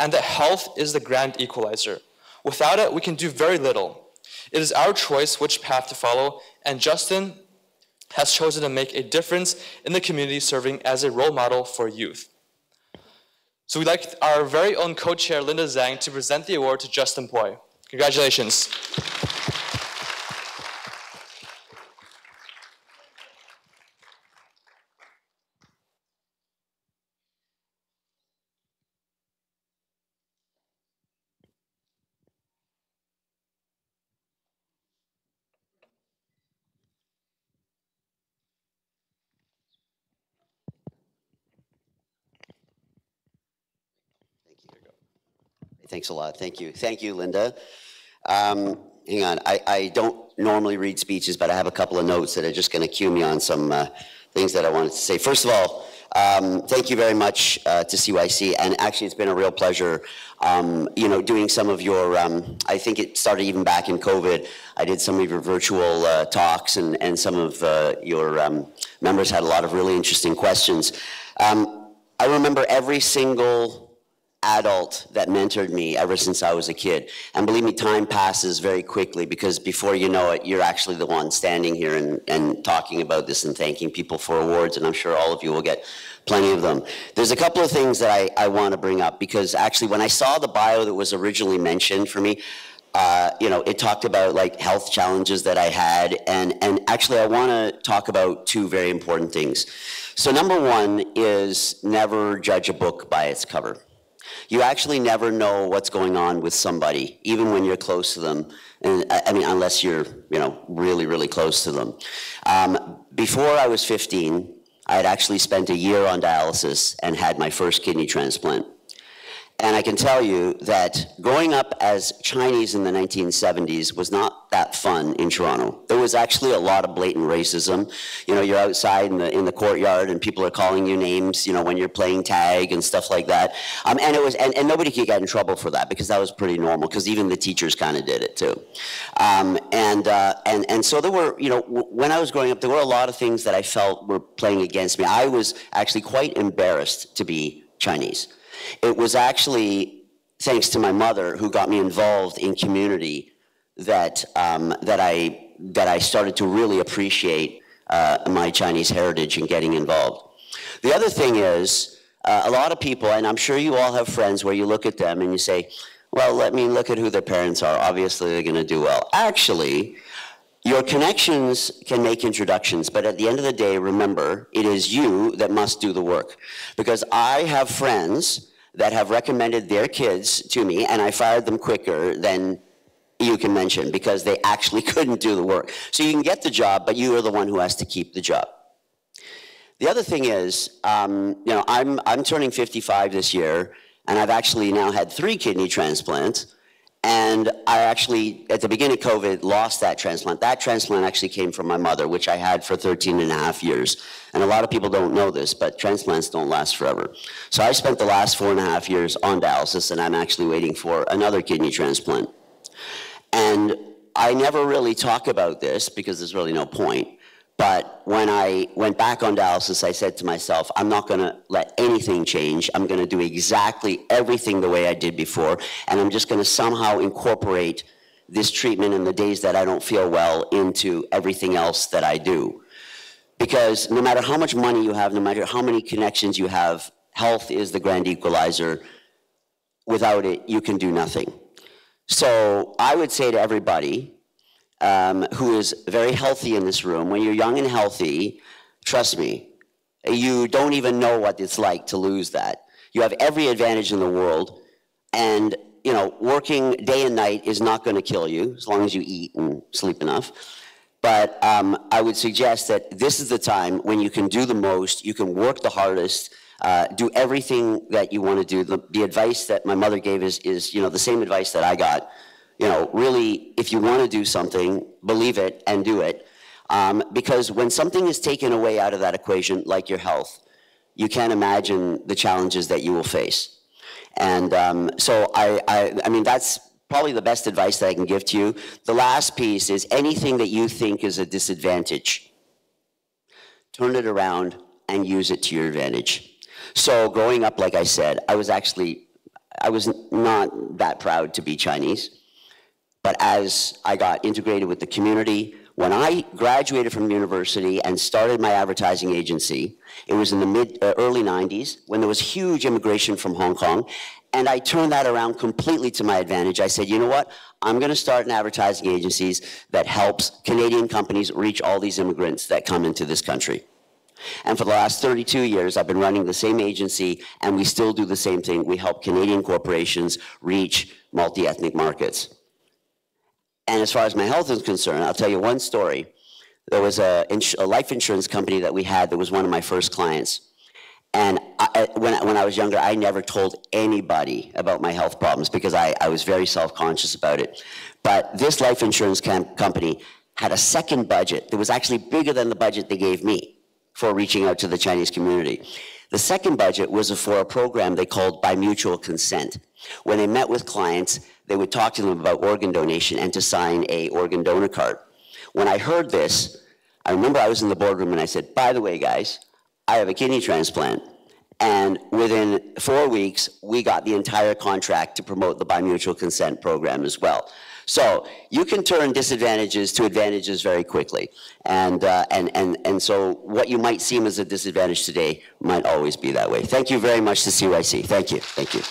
and that health is the grand equalizer. Without it, we can do very little. It is our choice which path to follow, and Justin has chosen to make a difference in the community, serving as a role model for youth. So we'd like our very own co-chair, Linda Zhang, to present the award to Justin Poi. Congratulations. Thanks a lot. Thank you. Thank you, Linda. Hang on. I don't normally read speeches, but I have a couple of notes that are just going to cue me on some things that I wanted to say. First of all, thank you very much to CYC, and actually it's been a real pleasure, you know, doing some of your, I think it started even back in COVID. I did some of your virtual talks, and some of your members had a lot of really interesting questions. I remember every single adult that mentored me ever since I was a kid. And believe me, time passes very quickly, because before you know it, you're actually the one standing here and talking about this and thanking people for awards, and I'm sure all of you will get plenty of them. There's a couple of things that I want to bring up, because actually when I saw the bio that was originally mentioned for me, you know, it talked about like health challenges that I had, and actually I want to talk about two very important things. So number one is never judge a book by its cover. You actually never know what's going on with somebody, even when you're close to them. And I mean, unless you're, you know, really, really close to them. Before I was 15, I had actually spent a year on dialysis and had my first kidney transplant. And I can tell you that growing up as Chinese in the 1970s was not that fun in Toronto. There was actually a lot of blatant racism. You know, you're outside in the courtyard and people are calling you names, you know, when you're playing tag and stuff like that. And nobody could get in trouble for that, because that was pretty normal, because even the teachers kind of did it too. And so there were, you know, when I was growing up, there were a lot of things that I felt were playing against me. I was actually quite embarrassed to be Chinese. It was actually thanks to my mother, who got me involved in community, that I started to really appreciate my Chinese heritage and getting involved. The other thing is, a lot of people, and I'm sure you all have friends where you look at them and you say, well, let me look at who their parents are. Obviously, they're going to do well. Actually, your connections can make introductions, but at the end of the day, remember, it is you that must do the work. Because I have friends that have recommended their kids to me, and I fired them quicker than you can mention, because they actually couldn't do the work. So you can get the job, but you are the one who has to keep the job. The other thing is, you know, I'm turning 55 this year, and I've actually now had 3 kidney transplants. And I actually, at the beginning of COVID, lost that transplant. That transplant actually came from my mother, which I had for 13.5 years. And a lot of people don't know this, but transplants don't last forever. So I spent the last 4.5 years on dialysis, and I'm actually waiting for another kidney transplant. And I never really talk about this, because there's really no point. But when I went back on dialysis, I said to myself, I'm not going to let anything change. I'm going to do exactly everything the way I did before, and I'm just going to somehow incorporate this treatment in the days that I don't feel well into everything else that I do. Because no matter how much money you have, no matter how many connections you have, health is the grand equalizer. Without it, you can do nothing. So I would say to everybody, who is very healthy in this room, when you're young and healthy, trust me, you don't even know what it's like to lose that. You have every advantage in the world, and you know, working day and night is not going to kill you, as long as you eat and sleep enough. But I would suggest that this is the time when you can do the most, you can work the hardest, do everything that you want to do. The advice that my mother gave is, you know, the same advice that I got. You know, really, if you want to do something, believe it and do it. Because when something is taken away out of that equation, like your health, you can't imagine the challenges that you will face. And so I mean, that's probably the best advice that I can give to you. The last piece is anything that you think is a disadvantage, turn it around and use it to your advantage. So growing up, like I said, I was actually I was not that proud to be Chinese. But as I got integrated with the community, when I graduated from university and started my advertising agency, it was in the early 90s when there was huge immigration from Hong Kong, and I turned that around completely to my advantage. I said, you know what? I'm going to start an advertising agency that helps Canadian companies reach all these immigrants that come into this country. And for the last 32 years, I've been running the same agency, and we still do the same thing. We help Canadian corporations reach multi-ethnic markets. And as far as my health is concerned, I'll tell you one story. There was a life insurance company that we had that was one of my first clients. And when I was younger, I never told anybody about my health problems because I was very self-conscious about it. But this life insurance company had a second budget that was actually bigger than the budget they gave me for reaching out to the Chinese community. The second budget was for a program they called by mutual consent. When they met with clients, they would talk to them about organ donation and to sign a organ donor card. When I heard this, I remember I was in the boardroom and I said, by the way, guys, I have a kidney transplant. And within 4 weeks, we got the entire contract to promote the bimutual consent program as well. So you can turn disadvantages to advantages very quickly. And so what you might seem as a disadvantage today might always be that way. Thank you very much to CYC. Thank you. Thank you.